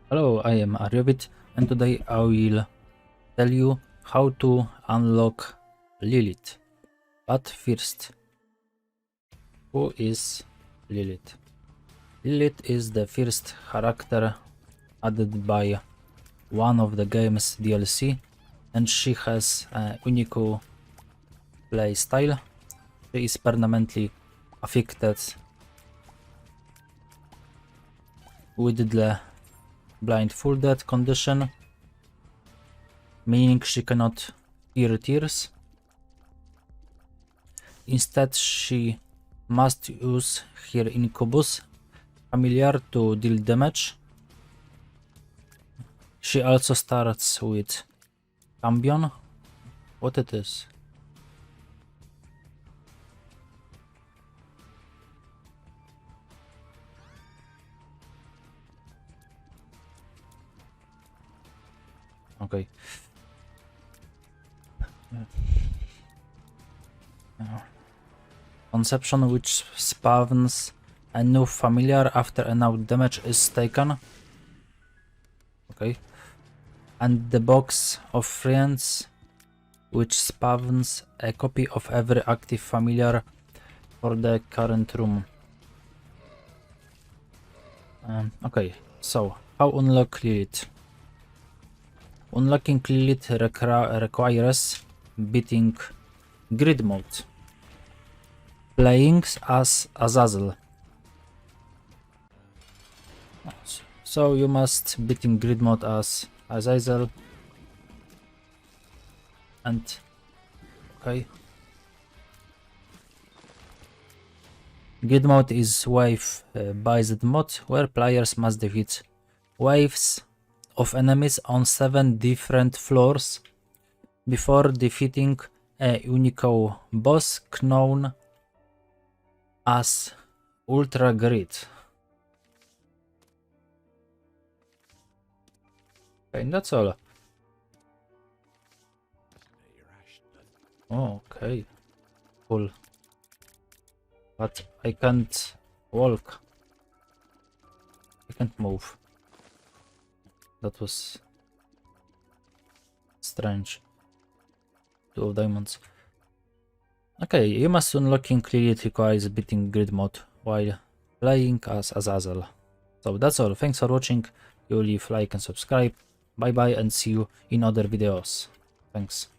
Hello, I am Aryovit, and today I will tell you how to unlock Lilith. But first, who is Lilith? Lilith is the first character added by one of the game's DLC, and she has a unique play style. She is permanently affected with the blindfolded condition, meaning she cannot hear tears. Instead, she must use her incubus familiar to deal damage. She also starts with Cambion. What it is? Okay. Conception, which spawns a new familiar after enough damage is taken. Okay. And the box of friends, which spawns a copy of every active familiar for the current room. Okay, so how unlock Lilith? Unlocking Lilith requires beating grid mode, playing as Azazel. So you must beating grid mode as Azazel, and okay. Grid mode is wave based mode where players must defeat waves of enemies on 7 different floors before defeating a unique boss known as Ultra Grid. Okay, that's all. Oh, okay, cool. But I can't walk. I can't move. That was strange. 2 of diamonds. Okay, you must unlocking Lilith requires beating grid mode while playing as Azazel. So that's all. Thanks for watching. You leave like and subscribe. Bye bye and see you in other videos. Thanks.